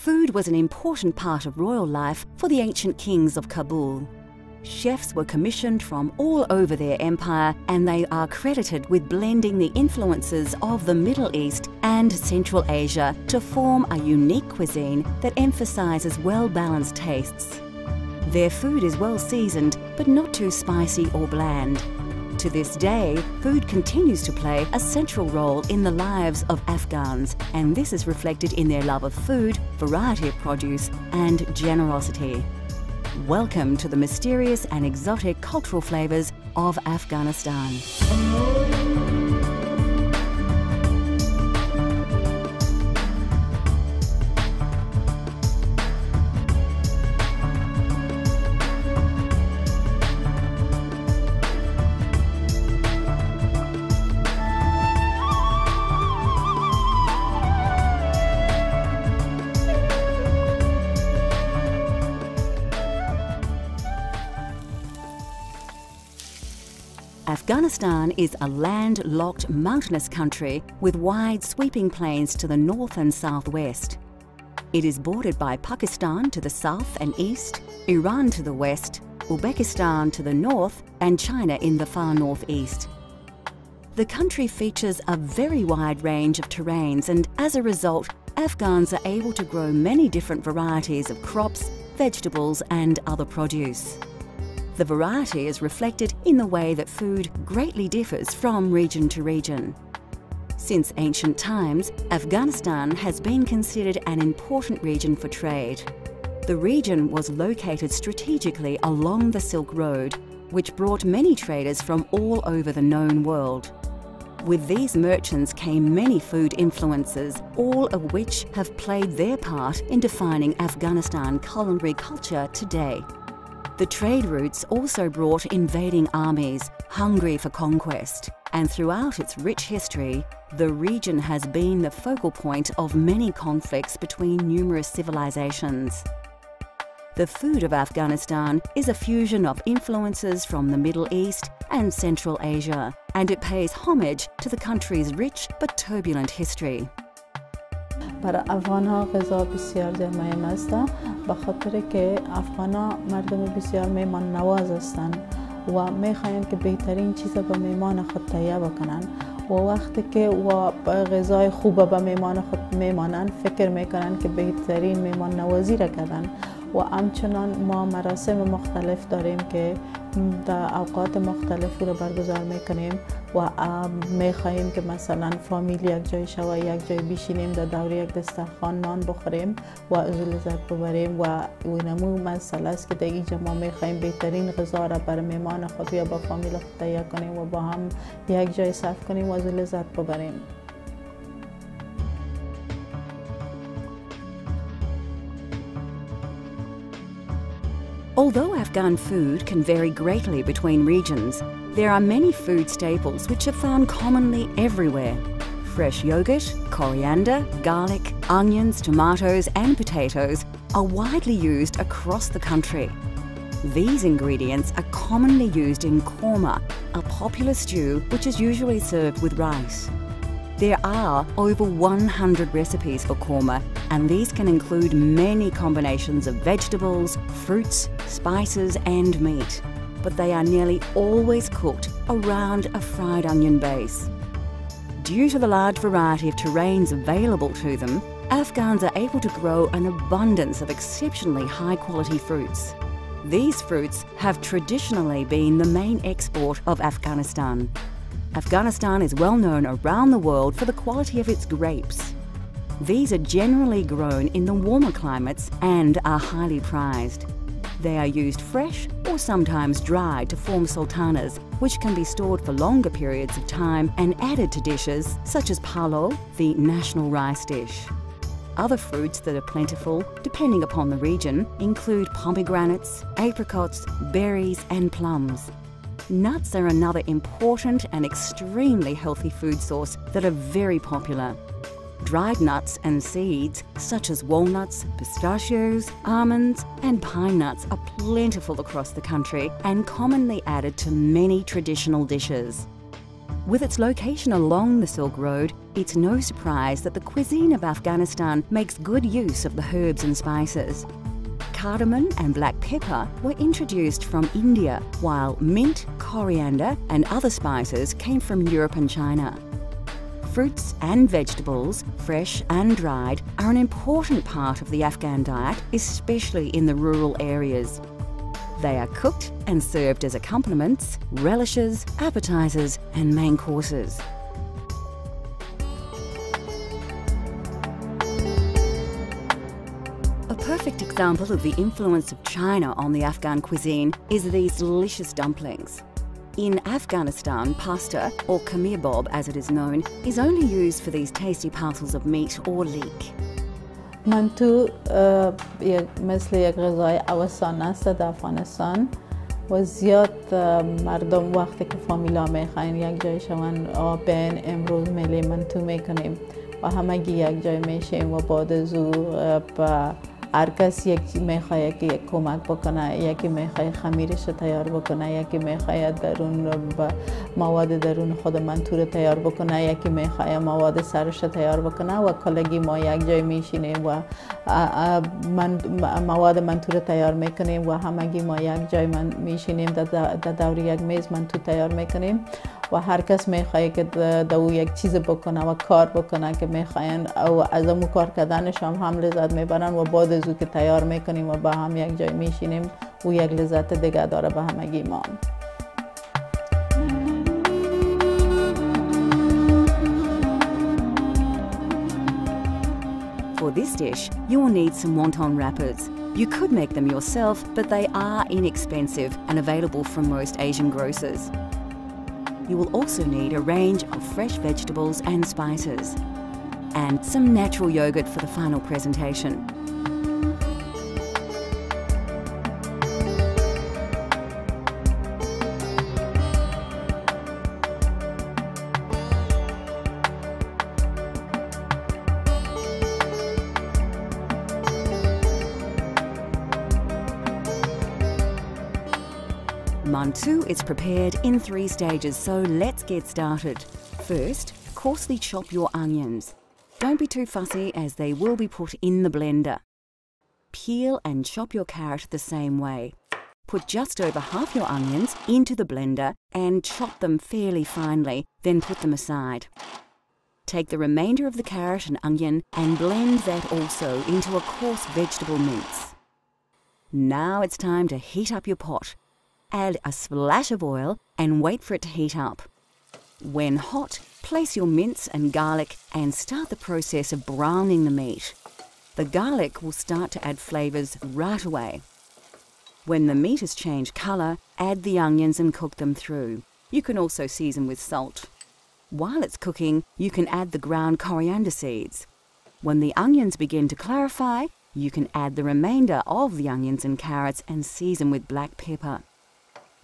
Food was an important part of royal life for the ancient kings of Kabul. Chefs were commissioned from all over their empire, and they are credited with blending the influences of the Middle East and Central Asia to form a unique cuisine that emphasizes well-balanced tastes. Their food is well seasoned, but not too spicy or bland. To this day, food continues to play a central role in the lives of Afghans, and this is reflected in their love of food, variety of produce, and generosity. Welcome to the mysterious and exotic cultural flavors of Afghanistan. Afghanistan is a landlocked mountainous country with wide sweeping plains to the north and southwest. It is bordered by Pakistan to the south and east, Iran to the west, Uzbekistan to the north, and China in the far northeast. The country features a very wide range of terrains, and as a result, Afghans are able to grow many different varieties of crops, vegetables, and other produce. The variety is reflected in the way that food greatly differs from region to region. Since ancient times, Afghanistan has been considered an important region for trade. The region was located strategically along the Silk Road, which brought many traders from all over the known world. With these merchants came many food influences, all of which have played their part in defining Afghanistan culinary culture today. The trade routes also brought invading armies, hungry for conquest, and throughout its rich history, the region has been the focal point of many conflicts between numerous civilizations. The food of Afghanistan is a fusion of influences from the Middle East and Central Asia, and it pays homage to the country's rich but turbulent history. برای افغان‌ها غذا بسیار زیاد مهم است به خاطر که افغان‌ها مردم بسیار مهمان نواز هستند و می‌خواهند که بهترین چیز به مهمان خود تهیه بکنند و وقتی که غذای خوب به مهمان خود میمانند فکر میکنند که بهترین مهمان نوازی را کردند و همچنان ما مراسم مختلف داریم که در اوقات مختلف رو برگزار میکنیم و میخواهیم که مثلا فامیل یک جای شوه یک جای بشینیم در دور یک دسترخوان نان بخوریم و از لذت ببریم و اینمو مسئله است که در اینجا ما میخواهیم بهترین غذا را برای مهمان خود یا با فامیل خود تهیه کنیم و با هم یک جای صرف کنیم و از لذت ببریم. Although Afghan food can vary greatly between regions, there are many food staples which are found commonly everywhere. Fresh yogurt, coriander, garlic, onions, tomatoes and potatoes are widely used across the country. These ingredients are commonly used in korma, a popular stew which is usually served with rice. There are over 100 recipes for korma, and these can include many combinations of vegetables, fruits, spices and meat, but they are nearly always cooked around a fried onion base. Due to the large variety of terrains available to them, Afghans are able to grow an abundance of exceptionally high-quality fruits. These fruits have traditionally been the main export of Afghanistan. Afghanistan is well known around the world for the quality of its grapes. These are generally grown in the warmer climates and are highly prized. They are used fresh or sometimes dried to form sultanas, which can be stored for longer periods of time and added to dishes such as pulao, the national rice dish. Other fruits that are plentiful, depending upon the region, include pomegranates, apricots, berries and plums. Nuts are another important and extremely healthy food source that are very popular. Dried nuts and seeds, such as walnuts, pistachios, almonds and pine nuts are plentiful across the country and commonly added to many traditional dishes. With its location along the Silk Road, it's no surprise that the cuisine of Afghanistan makes good use of the herbs and spices. Cardamom and black pepper were introduced from India, while mint, coriander and other spices came from Europe and China. Fruits and vegetables, fresh and dried, are an important part of the Afghan diet, especially in the rural areas. They are cooked and served as accompaniments, relishes, appetizers and main courses. A perfect example of the influence of China on the Afghan cuisine is these delicious dumplings. In Afghanistan, pasta, or kamibob as it is known, is only used for these tasty parcels of meat or leek. منتو مثل یک غذای اوسانه است در افغانستان و زیاد مردم وقتی که فامیلا میخواین یک جای شوند بین امروز ملی منتو میکنیم و همگی یک جای میشیم و بعد زور هر کس یک میخواد که یک کمک بکنه، یکی میخواد خمیرش تیار بکنه، یکی میخواد درون مواد درون خود منتو رو تیار بکنه، یکی میخواد مواد سرش تیار بکنه و کلگی ما یک جای میشینیم و مواد منتو رو تیار میکنیم و همگی ما یک جای میشینیم در دور یک میز منتو تیار میکنیم و هر کس میخواد که دو یک چیز بکنه و کار بکنه که میخواین و از اون کار کردنش هم لذت میبرن و بعد از او که تیار میکنیم و با هم یک جای میشینیم و یک لذت دیگه داره به همگی ما. For this dish, you will need some wonton wrappers. You could make them yourself, but they are inexpensive and available from most Asian grocers. You will also need a range of fresh vegetables and spices, and some natural yogurt for the final presentation. Mantu is prepared in 3 stages, so let's get started. First, coarsely chop your onions. Don't be too fussy as they will be put in the blender. Peel and chop your carrot the same way. Put just over half your onions into the blender and chop them fairly finely, then put them aside. Take the remainder of the carrot and onion and blend that also into a coarse vegetable mince. Now it's time to heat up your pot. Add a splash of oil and wait for it to heat up. When hot, place your mince and garlic and start the process of browning the meat. The garlic will start to add flavours right away. When the meat has changed colour, add the onions and cook them through. You can also season with salt. While it's cooking, you can add the ground coriander seeds. When the onions begin to clarify, you can add the remainder of the onions and carrots and season with black pepper.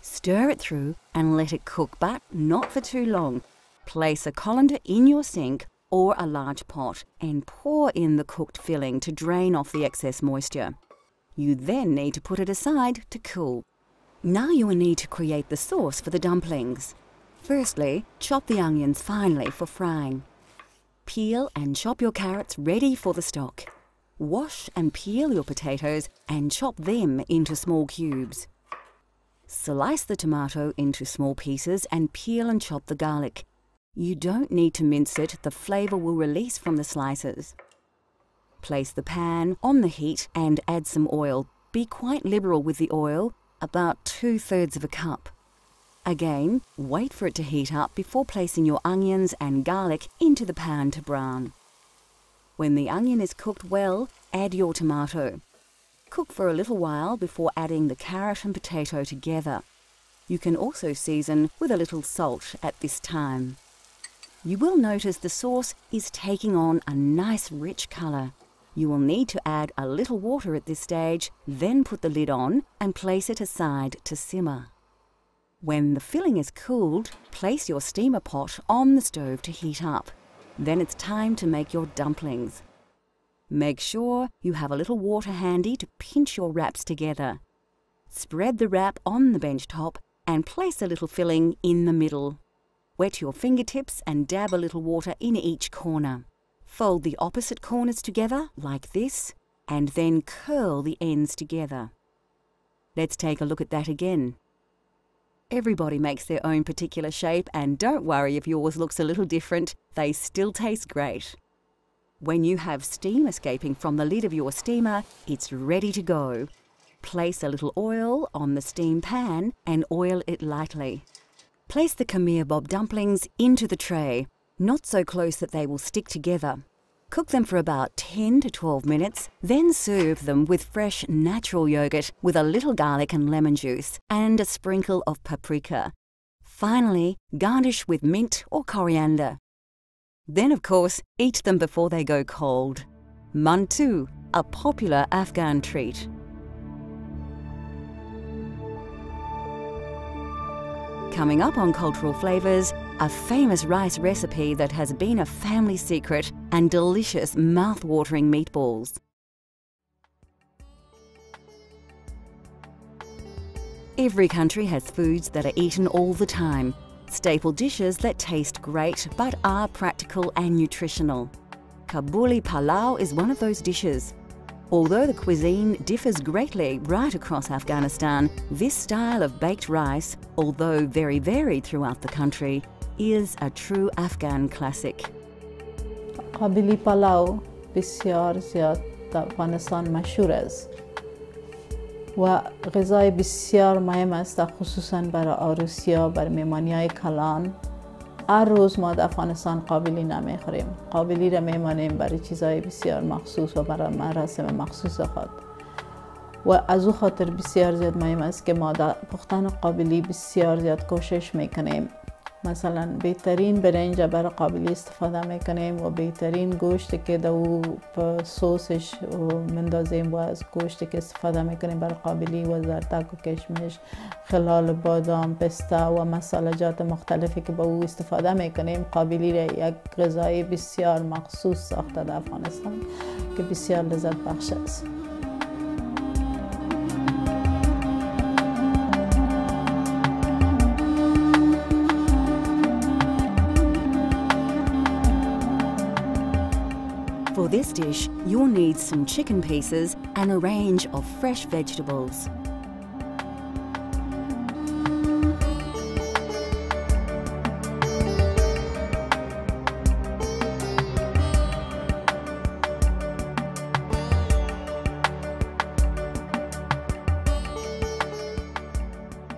Stir it through and let it cook, but not for too long. Place a colander in your sink or a large pot and pour in the cooked filling to drain off the excess moisture. You then need to put it aside to cool. Now you will need to create the sauce for the dumplings. Firstly, chop the onions finely for frying. Peel and chop your carrots ready for the stock. Wash and peel your potatoes and chop them into small cubes. Slice the tomato into small pieces and peel and chop the garlic. You don't need to mince it, the flavour will release from the slices. Place the pan on the heat and add some oil. Be quite liberal with the oil, about 2/3 of a cup. Again, wait for it to heat up before placing your onions and garlic into the pan to brown. When the onion is cooked well, add your tomato. Cook for a little while before adding the carrot and potato together. You can also season with a little salt at this time. You will notice the sauce is taking on a nice rich colour. You will need to add a little water at this stage, then put the lid on and place it aside to simmer. When the filling is cooled, place your steamer pot on the stove to heat up. Then it's time to make your dumplings. Make sure you have a little water handy to pinch your wraps together. Spread the wrap on the bench top and place a little filling in the middle. Wet your fingertips and dab a little water in each corner. Fold the opposite corners together like this, and then curl the ends together. Let's take a look at that again. Everybody makes their own particular shape, and don't worry if yours looks a little different, they still taste great. When you have steam escaping from the lid of your steamer, it's ready to go. Place a little oil on the steam pan and oil it lightly. Place the Khmer bob dumplings into the tray, not so close that they will stick together. Cook them for about 10 to 12 minutes, then serve them with fresh natural yogurt with a little garlic and lemon juice and a sprinkle of paprika. Finally, garnish with mint or coriander. Then, of course, eat them before they go cold. Mantu, a popular Afghan treat. Coming up on Cultural Flavours, a famous rice recipe that has been a family secret and delicious mouth-watering meatballs. Every country has foods that are eaten all the time, staple dishes that taste great but are practical and nutritional. Kabuli Pulao is one of those dishes. Although the cuisine differs greatly right across Afghanistan, this style of baked rice, although very varied throughout the country, is a true Afghan classic. قابلی پلاو بسیار زیاد در افغانستان مشهور است و غذای بسیار مهم است، خصوصا برای عروسی‌ها، برای مهمانی‌های کلان. هر روز ما در افغانستان قابلی نمیخوریم. قابلی را میمانیم برای چیزهای بسیار مخصوص و برای مراسم مخصوص خود. و از او خاطر بسیار زیاد مهم است که ما در پختن قابلی بسیار زیاد کوشش میکنیم. مثلا بهترین برنج برای قابلی استفاده میکنیم و بهترین گوشت که در او سسش مندازیم و از گوشت که استفاده میکنیم برای قابلی و زردک و کشمش، خلال بادام، پسته و مسالجات مختلفی که با او استفاده میکنیم. قابلی را یک غذای بسیار مخصوص ساخته در افغانستان که بسیار لذت بخش است. For this dish, you'll need some chicken pieces and a range of fresh vegetables.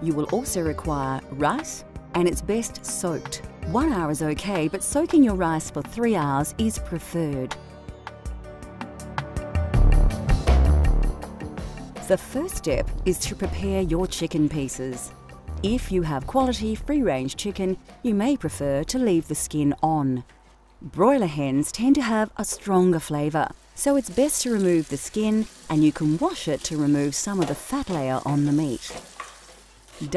You will also require rice, and it's best soaked. 1 hour is okay, but soaking your rice for 3 hours is preferred. The first step is to prepare your chicken pieces. If you have quality free-range chicken, you may prefer to leave the skin on. Broiler hens tend to have a stronger flavour, so it's best to remove the skin, and you can wash it to remove some of the fat layer on the meat.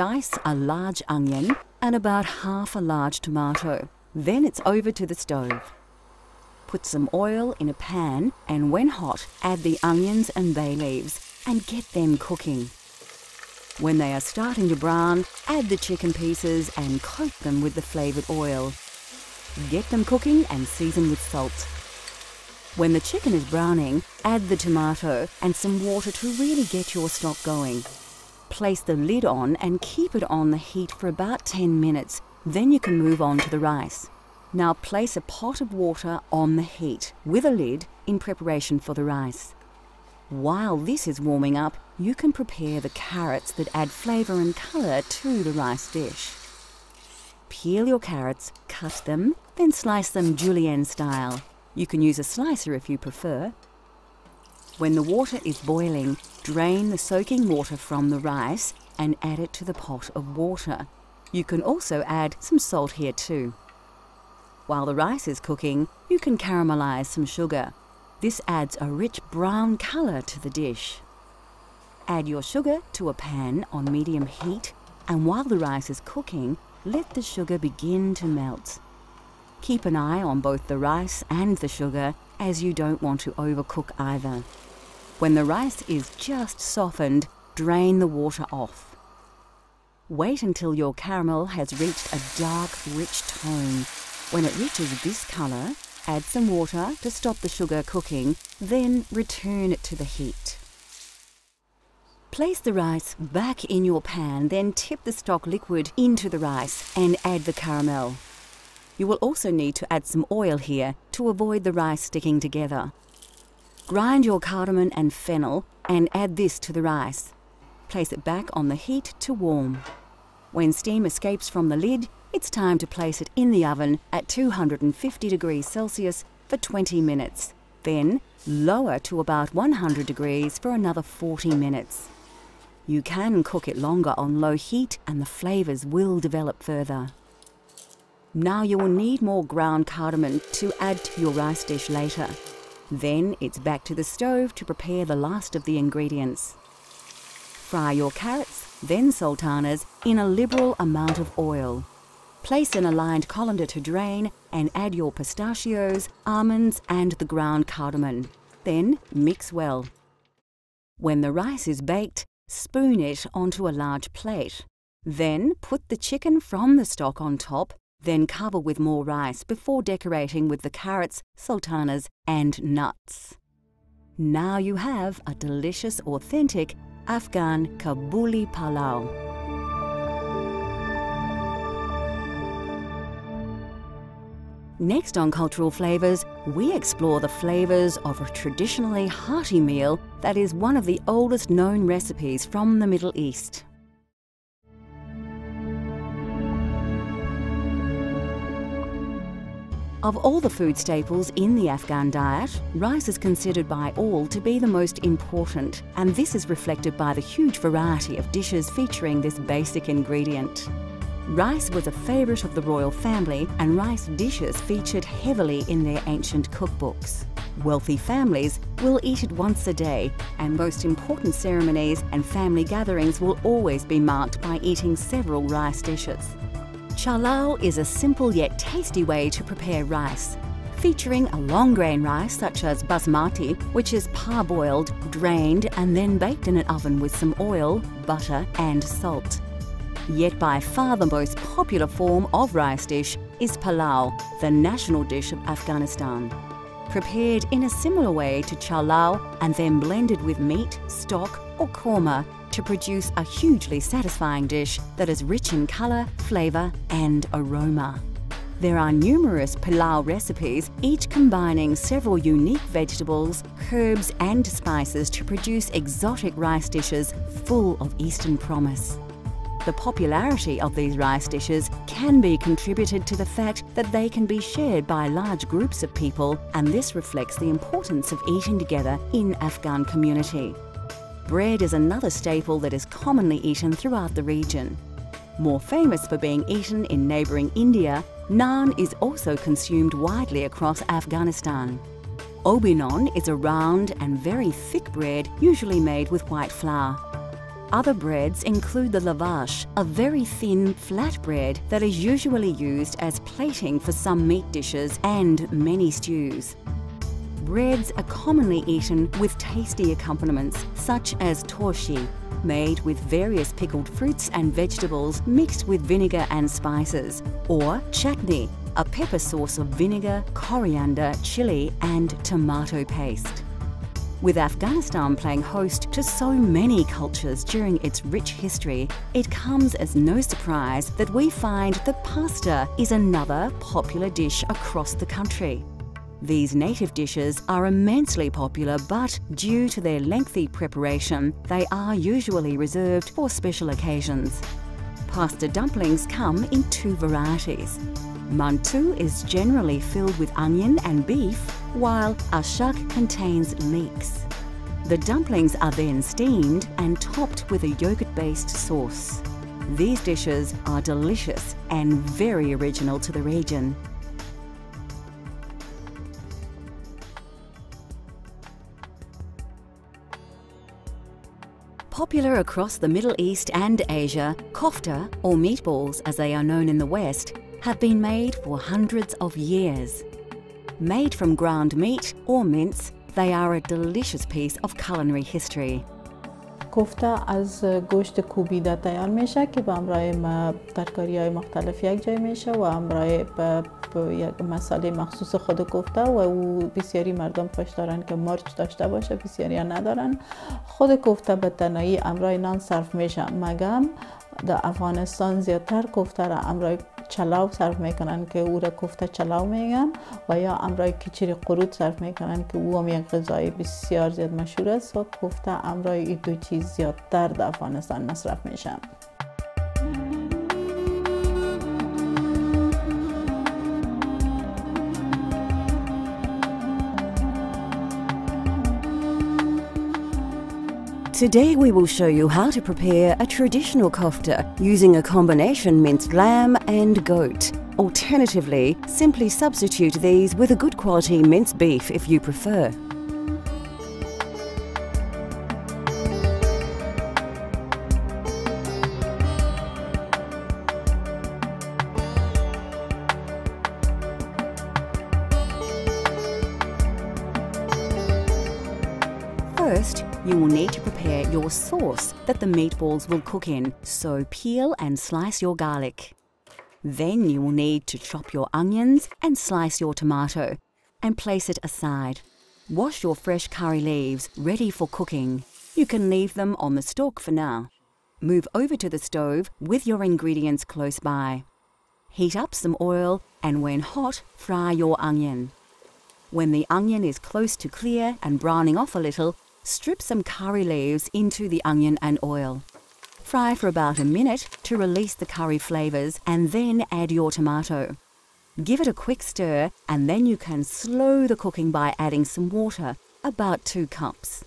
Dice a large onion and about half a large tomato. Then it's over to the stove. Put some oil in a pan, and when hot, add the onions and bay leaves and get them cooking. When they are starting to brown, add the chicken pieces and coat them with the flavoured oil. Get them cooking and season with salt. When the chicken is browning, add the tomato and some water to really get your stock going. Place the lid on and keep it on the heat for about 10 minutes. Then you can move on to the rice. Now place a pot of water on the heat with a lid in preparation for the rice. While this is warming up, you can prepare the carrots that add flavour and colour to the rice dish. Peel your carrots, cut them, then slice them julienne style. You can use a slicer if you prefer. When the water is boiling, drain the soaking water from the rice and add it to the pot of water. You can also add some salt here too. While the rice is cooking, you can caramelise some sugar. This adds a rich brown colour to the dish. Add your sugar to a pan on medium heat, and while the rice is cooking, let the sugar begin to melt. Keep an eye on both the rice and the sugar, as you don't want to overcook either. When the rice is just softened, drain the water off. Wait until your caramel has reached a dark, rich tone. When it reaches this colour, add some water to stop the sugar cooking, then return it to the heat. Place the rice back in your pan, then tip the stock liquid into the rice and add the caramel. You will also need to add some oil here to avoid the rice sticking together. Grind your cardamom and fennel and add this to the rice. Place it back on the heat to warm. When steam escapes from the lid, it's time to place it in the oven at 250 degrees Celsius for 20 minutes. Then lower to about 100 degrees for another 40 minutes. You can cook it longer on low heat and the flavours will develop further. Now you will need more ground cardamom to add to your rice dish later. Then it's back to the stove to prepare the last of the ingredients. Fry your carrots, then sultanas, in a liberal amount of oil. Place an aligned colander to drain and add your pistachios, almonds and the ground cardamom. Then mix well. When the rice is baked, spoon it onto a large plate. Then put the chicken from the stock on top, then cover with more rice before decorating with the carrots, sultanas and nuts. Now you have a delicious, authentic Afghan Kabuli Pulao. Next on Cultural Flavours, we explore the flavours of a traditionally hearty meal that is one of the oldest known recipes from the Middle East. Of all the food staples in the Afghan diet, rice is considered by all to be the most important, and this is reflected by the huge variety of dishes featuring this basic ingredient. Rice was a favourite of the royal family, and rice dishes featured heavily in their ancient cookbooks. Wealthy families will eat it once a day, and most important ceremonies and family gatherings will always be marked by eating several rice dishes. Chalao is a simple yet tasty way to prepare rice, featuring a long grain rice such as basmati, which is parboiled, drained and then baked in an oven with some oil, butter and salt. Yet by far the most popular form of rice dish is pulao, the national dish of Afghanistan. Prepared in a similar way to chalao and then blended with meat, stock or korma to produce a hugely satisfying dish that is rich in colour, flavour and aroma. There are numerous pulao recipes, each combining several unique vegetables, herbs and spices to produce exotic rice dishes full of Eastern promise. The popularity of these rice dishes can be contributed to the fact that they can be shared by large groups of people, and this reflects the importance of eating together in Afghan community. Bread is another staple that is commonly eaten throughout the region. More famous for being eaten in neighbouring India, naan is also consumed widely across Afghanistan. Obinon is a round and very thick bread usually made with white flour. Other breads include the lavash, a very thin, flat bread that is usually used as plating for some meat dishes and many stews. Breads are commonly eaten with tasty accompaniments such as torshi, made with various pickled fruits and vegetables mixed with vinegar and spices, or chutney, a pepper sauce of vinegar, coriander, chili and tomato paste. With Afghanistan playing host to so many cultures during its rich history, it comes as no surprise that we find that pasta is another popular dish across the country. These native dishes are immensely popular, but due to their lengthy preparation, they are usually reserved for special occasions. Pasta dumplings come in two varieties. Mantu is generally filled with onion and beef, while ashak contains leeks. The dumplings are then steamed and topped with a yogurt-based sauce. These dishes are delicious and very original to the region. Popular across the Middle East and Asia, kofta, or meatballs as they are known in the West, have been made for hundreds of years. Made from ground meat or mince, they are a delicious piece of culinary history. کوفته از گوشت کوبیده تیار میشه که به همراه ترکاری‌های مختلف یک جای میشه و همراه یک مساله مخصوص خود کوفته و او بسیاری مردم خوش دارن که مرچ داشته باشه، بسیاری ندارن. خود کوفته به تنهایی همراه نان صرف میشه، مگم در افغانستان زیادتر کوفته را همراه چلاو صرف میکنن که او را کوفته چلاو میگن و یا همراه کچری قروت صرف میکنن که او هم یک غذای بسیار زیاد مشهور است و کوفته همراه این دو چیز زیادتر در افغانستان مصرف میشه. Today we will show you how to prepare a traditional kofta using a combination minced lamb and goat. Alternatively, simply substitute these with a good quality minced beef if you prefer. First, you will need to prepare your sauce that the meatballs will cook in, so peel and slice your garlic. Then you will need to chop your onions and slice your tomato and place it aside. Wash your fresh curry leaves ready for cooking. You can leave them on the stalk for now. Move over to the stove with your ingredients close by. Heat up some oil and when hot, fry your onion. When the onion is close to clear and browning off a little, strip some curry leaves into the onion and oil. Fry for about a minute to release the curry flavours and then add your tomato. Give it a quick stir and then you can slow the cooking by adding some water, about 2 cups.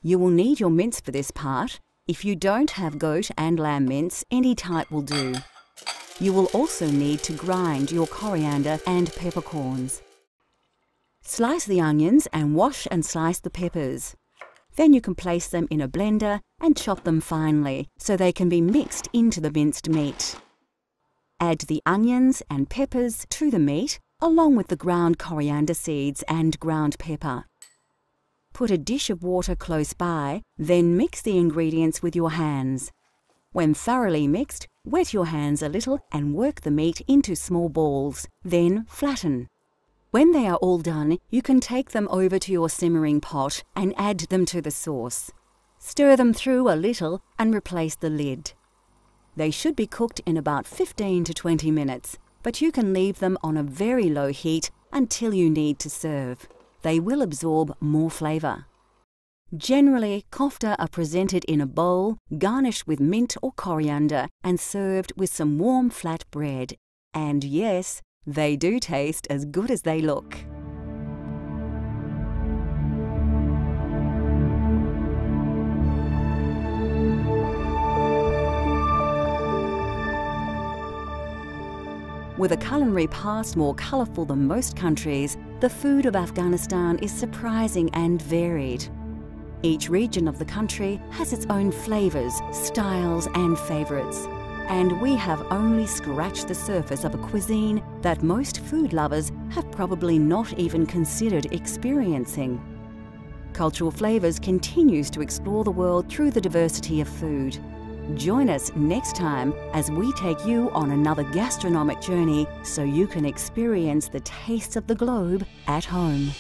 You will need your mince for this part. If you don't have goat and lamb mince, any type will do. You will also need to grind your coriander and peppercorns. Slice the onions and wash and slice the peppers. Then you can place them in a blender and chop them finely so they can be mixed into the minced meat. Add the onions and peppers to the meat along with the ground coriander seeds and ground pepper. Put a dish of water close by, then mix the ingredients with your hands. When thoroughly mixed, wet your hands a little and work the meat into small balls, then flatten. When they are all done, you can take them over to your simmering pot and add them to the sauce. Stir them through a little and replace the lid. They should be cooked in about 15 to 20 minutes, but you can leave them on a very low heat until you need to serve. They will absorb more flavour. Generally, kofta are presented in a bowl, garnished with mint or coriander and served with some warm flat bread. And yes, they do taste as good as they look. With a culinary past more colourful than most countries, the food of Afghanistan is surprising and varied. Each region of the country has its own flavours, styles and favourites. And we have only scratched the surface of a cuisine that most food lovers have probably not even considered experiencing. Cultural Flavours continues to explore the world through the diversity of food. Join us next time as we take you on another gastronomic journey so you can experience the tastes of the globe at home.